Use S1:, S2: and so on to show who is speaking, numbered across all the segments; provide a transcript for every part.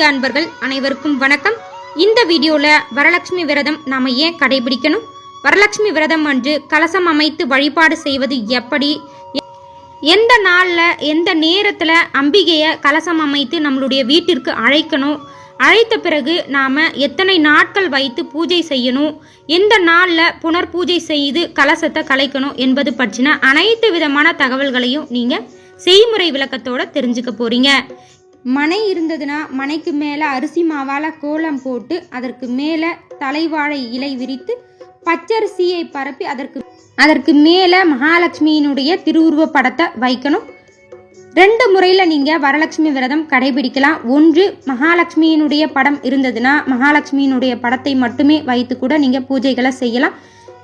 S1: ஆன்மீக அன்பர்கள் அனைவருக்கும் வணக்கம். இந்த வீடியோல வரலட்சுமி விரதம் நாம ஏன் கடைபிடிக்கணும், வரலட்சுமி விரதம் அன்று கலசம் அமைத்து வழிபாடு செய்வது எப்படி, எந்த நாள்ல எந்த நேரத்துல அம்பிகைய கலசம் அமைத்து நம்மளுடைய வீட்டிற்கு அழைக்கணும், அழைத்த பிறகு நாம எத்தனை நாட்கள் வைத்து பூஜை செய்யணும், எந்த நாள்ல புனர் பூஜை செய்து கலசத்தை கலைக்கணும் என்பது பற்றின அனைத்து விதமான தகவல்களையும் நீங்க செய்முறை விளக்கத்தோட தெரிஞ்சுக்க போறீங்க. மனை இருந்ததுன்னா மனைக்கு மேலே அரிசி மாவால் கோலம் போட்டு அதற்கு மேலே தலைவாழை இலை விரித்து பச்சரிசியை பரப்பி அதற்கு மேலே மகாலட்சுமியினுடைய திருவுருவ படத்தை வைக்கணும். 2 முறையில் நீங்கள் வரலட்சுமி விரதம் கடைபிடிக்கலாம். ஒன்று, மகாலட்சுமியினுடைய படம் இருந்ததுன்னா மகாலட்சுமியினுடைய படத்தை மட்டுமே வைத்து கூட நீங்கள் பூஜைகளை செய்யலாம்.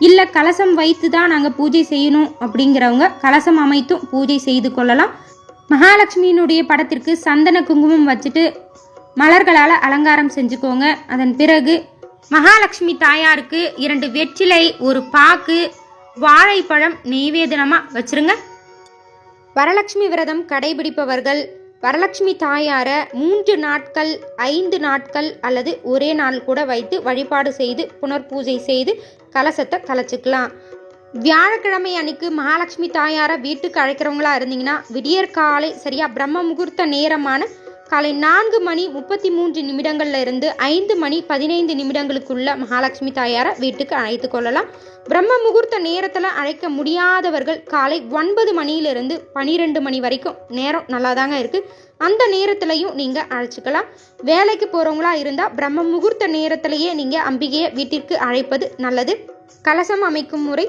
S1: இல்லை கலசம் வைத்து தான் நாங்கள் பூஜை செய்யணும் அப்படிங்கிறவங்க கலசம் அமைத்தும் பூஜை செய்து கொள்ளலாம். மகாலட்சுமியினுடைய படத்திற்கு சந்தன குங்குமம் வச்சுட்டு மலர்களால் அலங்காரம் செஞ்சுக்கோங்க. அதன் பிறகு மகாலட்சுமி தாயாருக்கு 2 வெற்றிலை, ஒரு பாக்கு, வாழைப்பழம் நெய்வேதனமாக வச்சிருங்க. வரலட்சுமி விரதம் கடைபிடிப்பவர்கள் வரலட்சுமி தாயார 3 நாட்கள், 5 நாட்கள் அல்லது ஒரே நாள் கூட வைத்து வழிபாடு செய்து புனர்பூஜை செய்து கலசத்தை கலைச்சிக்கலாம். வியாழக்கிழமை அன்னைக்கு மகாலட்சுமி தாயார வீட்டுக்கு அழைக்கிறவங்களா இருந்தீங்கன்னா விடியற் காலை சரியா பிரம்ம முகூர்த்த நேரமான காலை 4:33 இருந்து 5:15 மகாலட்சுமி தாயார வீட்டுக்கு அழைத்து கொள்ளலாம். பிரம்ம முகூர்த்த நேரத்தில் அழைக்க முடியாதவர்கள் காலை 9 மணியிலிருந்து 12 மணி வரைக்கும் நேரம் நல்லா தாங்க இருக்குது. அந்த நேரத்திலையும் நீங்கள் அழைச்சிக்கலாம். வேலைக்கு போகிறவங்களா இருந்தால் பிரம்ம முகூர்த்த நேரத்திலேயே நீங்கள் அம்பிகையை வீட்டிற்கு அழைப்பது நல்லது. கலசம் அமைக்கும் முறை: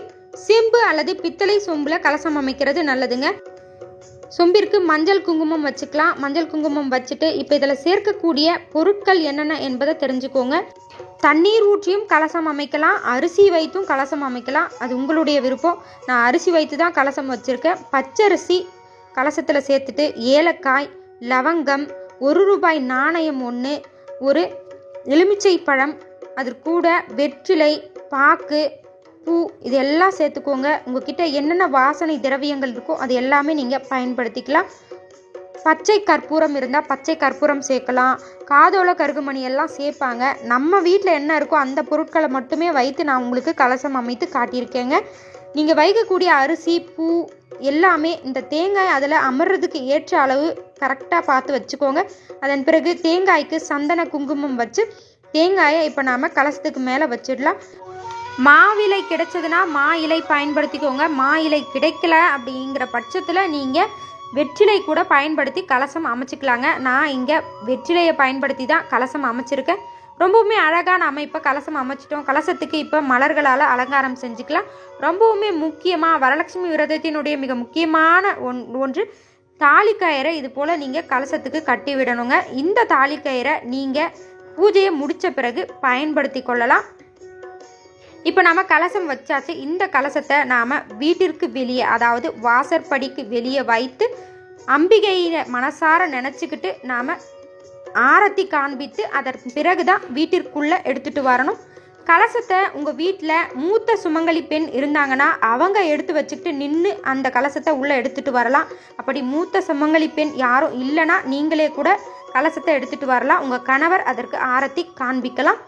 S1: செம்பு அல்லது பித்தளை சொம்புல கலசம் அமைக்கிறது நல்லதுங்க. சொம்பிற்கு மஞ்சள் குங்குமம் வச்சுக்கலாம். மஞ்சள் குங்குமம் வச்சுட்டு இப்போ இதில் சேர்க்கக்கூடிய பொருட்கள் என்னென்ன என்பதை தெரிஞ்சுக்கோங்க. தண்ணீர் ஊற்றியும் கலசம் அமைக்கலாம், அரிசி வைத்தும் கலசம் அமைக்கலாம், அது உங்களுடைய விருப்பம். நான் அரிசி வைத்து தான் கலசம் வச்சுருக்கேன். பச்சரிசி கலசத்தில் சேர்த்துட்டு ஏலக்காய், லவங்கம், 1 ரூபாய் நாணயம் 1, ஒரு எலுமிச்சை பழம், அது கூட வெற்றிலை, பாக்கு, பூ, இதெல்லாம் சேர்த்துக்கோங்க. உங்ககிட்ட என்னென்ன வாசனை திரவியங்கள் இருக்கோ அது எல்லாமே நீங்கள் பயன்படுத்திக்கலாம். பச்சை கற்பூரம் இருந்தால் பச்சை கற்பூரம் சேர்க்கலாம். காதோல கருகுமணி எல்லாம் சேர்ப்பாங்க. நம்ம வீட்டில் என்ன இருக்கோ அந்த பொருட்களை மட்டுமே வைத்து நான் உங்களுக்கு கலசம் அமைத்து காட்டியிருக்கேங்க. நீங்கள் வைக்கக்கூடிய அரிசி, பூ எல்லாமே இந்த தேங்காய் அதில் அமர்றதுக்கு ஏற்ற அளவு கரெக்டாக பார்த்து வச்சுக்கோங்க. அதன் பிறகு தேங்காய்க்கு சந்தன குங்குமம் வச்சு தேங்காயை இப்போ நாம் கலசத்துக்கு மேலே வச்சிடலாம். மாவிலை கிடைச்சதுன்னா மா இலை பயன்படுத்திக்கோங்க. மா இலை கிடைக்கல அப்படிங்கிற பட்சத்தில் நீங்கள் வெற்றிலை கூட பயன்படுத்தி கலசம் அமைச்சிக்கலாங்க. நான் இங்கே வெற்றிலையை பயன்படுத்தி தான் கலசம் அமைச்சிருக்கேன். ரொம்பவுமே அழகான அமைப்பை கலசம் அமைச்சிட்டோம். கலசத்துக்கு இப்போ மலர்களால் அலங்காரம் செஞ்சுக்கலாம். ரொம்பவுமே முக்கியமாக வரலட்சுமி விரதத்தினுடைய மிக முக்கியமான ஒன்று தாலிக்கயிறை இது போல் நீங்கள் கலசத்துக்கு கட்டி விடணுங்க. இந்த தாலிக்கயிறை நீங்கள் பூஜையை முடித்த பிறகு பயன்படுத்தி கொள்ளலாம். இப்போ நாம் கலசம் வச்சாச்சு. இந்த கலசத்தை நாம் வீட்டிற்கு வெளியே, அதாவது வாசற்படிக்கு வெளியே வைத்து அம்பிகையை மனசார நினச்சிக்கிட்டு நாம் ஆரத்தி காண்பித்து அதற்கு பிறகு தான் வீட்டிற்குள்ளே எடுத்துகிட்டு வரணும். கலசத்தை உங்கள் வீட்டில் மூத்த சுமங்கலி பெண் இருந்தாங்கன்னா அவங்க எடுத்து வச்சுக்கிட்டு நின்று அந்த கலசத்தை உள்ளே எடுத்துகிட்டு வரலாம். அப்படி மூத்த சுமங்கலி பெண் யாரும் இல்லைன்னா நீங்களே கூட கலசத்தை எடுத்துகிட்டு வரலாம். உங்கள் கணவர் அதற்கு ஆரத்தி காண்பிக்கலாம்.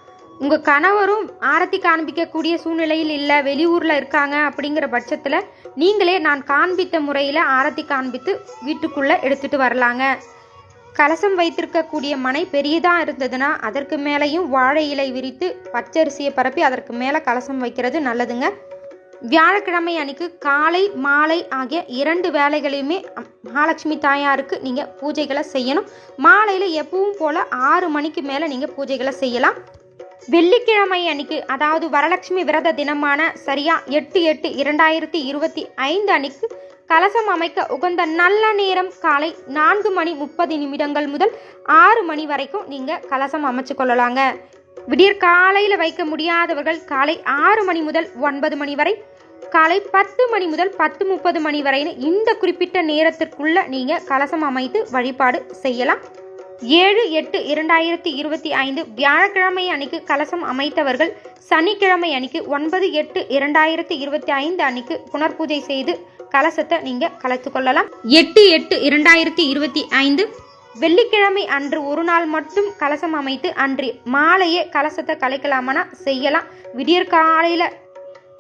S1: உங்கள் கணவரும் ஆரத்தி காண்பிக்கக்கூடிய சூழ்நிலையில் இல்லை, வெளியூரில் இருக்காங்க அப்படிங்கிற பட்சத்தில் நீங்களே நான் காண்பித்த முறையில் ஆரத்தி காண்பித்து வீட்டுக்குள்ளே எடுத்துகிட்டு வரலாங்க. கலசம் வைத்திருக்கக்கூடிய மனை பெரியதாக இருந்ததுன்னா அதற்கு மேலேயும் வாழை இலை விரித்து பச்சரிசியை பரப்பி அதற்கு மேலே கலசம் வைக்கிறது நல்லதுங்க. வியாழக்கிழமை அன்னைக்கு காலை மாலை ஆகிய 2 வேளைகளையுமே மகாலட்சுமி தாயாருக்கு நீங்கள் பூஜைகளை செய்யணும். மாலையில் எப்பவும் போல் 6 மணிக்கு மேலே நீங்கள் பூஜைகளை செய்யலாம். வெள்ளிக்கிழமை அன்னைக்கு, அதாவது வரலட்சுமி விரத தினமான சரியா 8/8/2025 அன்னைக்கு கலசம் அமைக்க உகந்த நல்ல நேரம் காலை 4:30 முதல் 6 மணி வரைக்கும் நீங்கள் கலசம் அமைச்சு கொள்ளலாங்க. விடியற் காலையில் வைக்க முடியாதவர்கள் காலை 6 மணி முதல் 9 மணி வரை, காலை 10 மணி முதல் 10:30 மணி வரைன்னு இந்த குறிப்பிட்ட நேரத்திற்குள்ள நீங்கள் கலசம் அமைத்து வழிபாடு செய்யலாம். 7/8/2025 வியாழக்கிழமை அன்னைக்கு கலசம் அமைத்தவர்கள் சனிக்கிழமை அன்னைக்கு 9/8/2025 அன்னைக்கு புனர்பூஜை செய்து கலசத்தை நீங்கள் கலைத்து கொள்ளலாம். 8/8/2025 வெள்ளிக்கிழமை அன்று ஒரு நாள் மட்டும் கலசம் அமைத்து அன்று மாலையே கலசத்தை கலைக்கலாமனா செய்யலாம். விடியற்காலையில்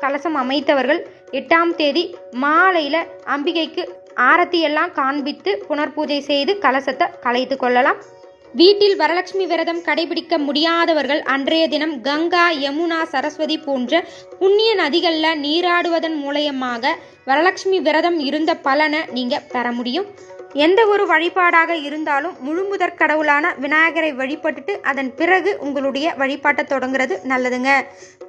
S1: கலசம் அமைத்தவர்கள் 8ஆம் தேதி மாலையில் அம்பிகைக்கு ஆரத்தி எல்லாம் காண்பித்து புனர்பூஜை செய்து கலசத்தை கலைத்து கொள்ளலாம். வீட்டில் வரலட்சுமி விரதம் கடைபிடிக்க முடியாதவர்கள் அன்றைய தினம் கங்கா, யமுனா, சரஸ்வதி போன்ற புண்ணிய நதிகளில் நீராடுவதன் மூலயமாக வரலட்சுமி விரதம் இருந்த பலனை நீங்கள் பெற முடியும். எந்த ஒரு வழிபாடாக இருந்தாலும் முழுமுதற் கடவுளான விநாயகரை வழிபட்டுட்டு அதன் பிறகு உங்களுடைய வழிபாட்டை தொடங்குறது நல்லதுங்க.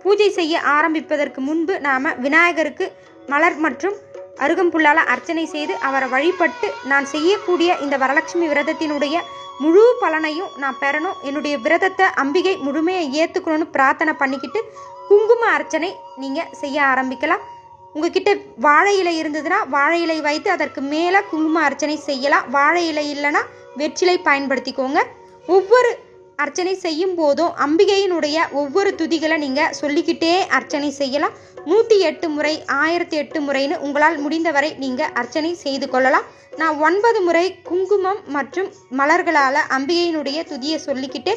S1: பூஜை செய்ய ஆரம்பிப்பதற்கு முன்பு நாம் விநாயகருக்கு மலர் மற்றும் அருகம்புல்லால் அர்ச்சனை செய்து அவரை வழிபட்டு நான் செய்யக்கூடிய இந்த வரலட்சுமி விரதத்தினுடைய முழு பலனையும் நான் பெறணும், என்னுடைய விரதத்தை அம்பிகை முழுமையை ஏற்றுக்கணும்னு பிரார்த்தனை பண்ணிக்கிட்டு குங்கும அர்ச்சனை நீங்கள் செய்ய ஆரம்பிக்கலாம். உங்ககிட்ட வாழை இலை இருந்ததுன்னா வாழை இலை வைத்து அதற்கு மேலே குங்கும அர்ச்சனை செய்யலாம். வாழை இலை இல்லைன்னா வெற்றிலை பயன்படுத்திக்கோங்க. ஒவ்வொரு அர்ச்சனை செய்யும் போதும் அம்பிகையினுடைய ஒவ்வொரு துதிகளை நீங்கள் சொல்லிக்கிட்டே அர்ச்சனை செய்யலாம். 108 முறை 1008 முறைன்னு உங்களால் முடிந்தவரை நீங்கள் அர்ச்சனை செய்து கொள்ளலாம். நான் 9 முறை குங்குமம் மற்றும் மலர்களால் அம்பிகையினுடைய துதியை சொல்லிக்கிட்டு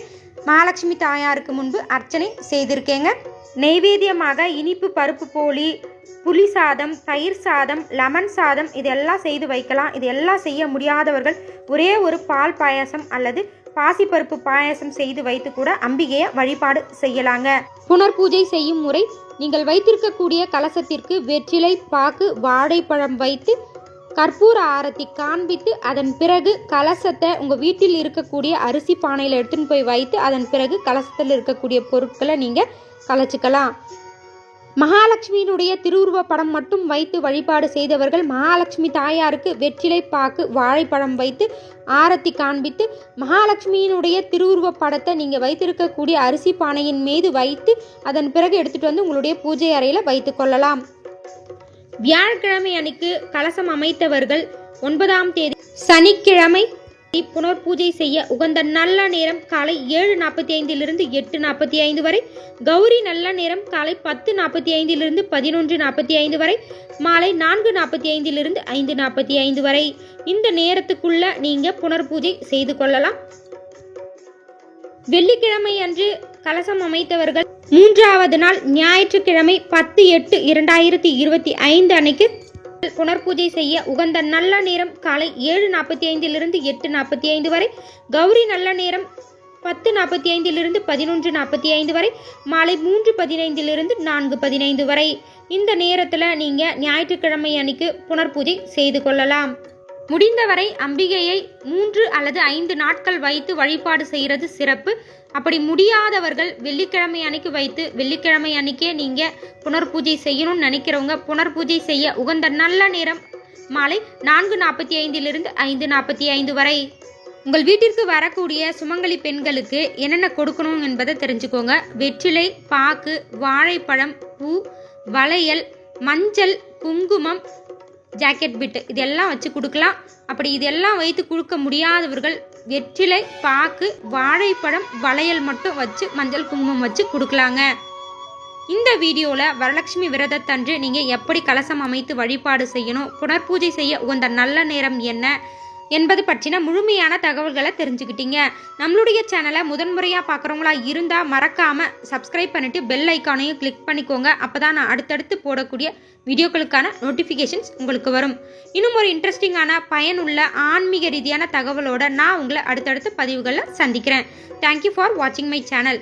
S1: மகாலட்சுமி தாயாருக்கு முன்பு அர்ச்சனை செய்திருக்கேங்க. நெய்வேத்தியமாக இனிப்பு பருப்பு போலி, புளி சாதம், தயிர் சாதம், லெமன் சாதம் இதெல்லாம் செய்து வைக்கலாம். இதெல்லாம் செய்ய முடியாதவர்கள் ஒரே ஒரு பால் பாயாசம் அல்லது பாசிப்பருப்பு பாயாசம் செய்து வைத்து கூட அம்பிகையை வழிபாடு செய்யலாங்க. புனர்பூஜை செய்யும் முறை: நீங்கள் வைத்திருக்கக்கூடிய கலசத்திற்கு வெற்றிலை, பாக்கு, வாழைப்பழம் வைத்து கற்பூர ஆரத்தி காண்பித்து அதன் பிறகு கலசத்தை உங்கள் வீட்டில் இருக்கக்கூடிய அரிசி பானையில் எடுத்துன்னு போய் வைத்து அதன் பிறகு கலசத்தில் இருக்கக்கூடிய பொருட்களை நீங்கள் கலைச்சிக்கலாம். மகாலட்சுமியினுடைய திருவுருவ படம் மட்டும் வைத்து வழிபாடு செய்தவர்கள் மகாலட்சுமி தாயாருக்கு வெற்றிலை, பாக்கு, வாழைப்பழம் வைத்து ஆரத்தி காண்பித்து மகாலட்சுமியினுடைய திருவுருவ படத்தை நீங்கள் வைத்திருக்கக்கூடிய அரிசி பானையின் மீது வைத்து அதன் பிறகு எடுத்துகிட்டு வந்து உங்களுடைய பூஜை அறையில் வைத்து கொள்ளலாம். வியாழக்கிழமை அன்னைக்கு கலசம் அமைத்தவர்கள் 9ஆம் தேதி சனிக்கிழமை புனர்பூஜை செய்ய உகந்த நல்ல நேரம் காலை 7:45 8:45 வரை, கௌரி நல்ல நேரம் காலை 10:45 11:45 வரை, மாலை 4:45 5:45 வரை. இந்த நேரத்துக்குள்ள நீங்க புனர்பூஜை செய்து கொள்ளலாம். வெள்ளிக்கிழமை அன்று கலசம் அமைத்தவர்கள் 3வது நாள் ஞாயிற்றுக்கிழமை 10/8/2025 அன்னைக்கு புனர்பூஜை செய்ய உகந்த நல்ல நேரம் காலை 7:45 8:45 வரை, கௌரி நல்ல நேரம் 10:45 11:45 வரை, மாலை 3:15 4:15 வரை. இந்த நேரத்தில் நீங்கள் ஞாயிற்றுக்கிழமை அன்னைக்கு புனர்பூஜை செய்து கொள்ளலாம். முடிந்தவரை அம்பிகையை 3 அல்லது 5 நாட்கள் வைத்து வழிபாடு செய்கிறது சிறப்பு. அப்படி முடியாதவர்கள் வெள்ளிக்கிழமை அன்னைக்கு வைத்து வெள்ளிக்கிழமை அன்னைக்கே நீங்கள் புனர்பூஜை செய்யணும்னு நினைக்கிறவங்க புனர்பூஜை செய்ய உகந்த நல்ல நேரம் மாலை 4:45 5:45 வரை. உங்கள் வீட்டிற்கு வரக்கூடிய சுமங்கலி பெண்களுக்கு என்னென்ன கொடுக்கணும் என்பதை தெரிஞ்சுக்கோங்க. வெற்றிலை, பாக்கு, வாழைப்பழம், பூ, வளையல், மஞ்சள், குங்குமம், ஜாக்கெட் பிட்டு இதெல்லாம் வச்சு கொடுக்கலாம். அப்படி இதெல்லாம் வைத்து கொடுக்க முடியாதவர்கள் வெற்றிலை, பாக்கு, வாழைப்பழம், வளையல் மட்டும் வச்சு மஞ்சள் குங்குமம் வச்சு கொடுக்கலாங்க. இந்த வீடியோவில் வரலட்சுமி விரதத்தன்று நீங்கள் எப்படி கலசம் அமைத்து வழிபாடு செய்யணும், புனர்பூஜை செய்ய உகந்த நல்ல நேரம் என்ன என்பது பற்றின முழுமையான தகவல்களை தெரிஞ்சுக்கிட்டீங்க. நம்மளுடைய சேனலை முதன்முறையாக பார்க்குறவங்களா இருந்தால் மறக்காமல் சப்ஸ்கிரைப் பண்ணிவிட்டு பெல் ஐக்கானையும் கிளிக் பண்ணிக்கோங்க. அப்போ தான் நான் அடுத்தடுத்து போடக்கூடிய வீடியோக்களுக்கான நோட்டிஃபிகேஷன்ஸ் உங்களுக்கு வரும். இன்னும் ஒரு இன்ட்ரெஸ்டிங்கான பயனுள்ள ஆன்மீக ரீதியான தகவலோடு நான் உங்களை அடுத்தடுத்த பதிவுகளில் சந்திக்கிறேன். தேங்க்யூ ஃபார் வாட்சிங் மை சேனல்.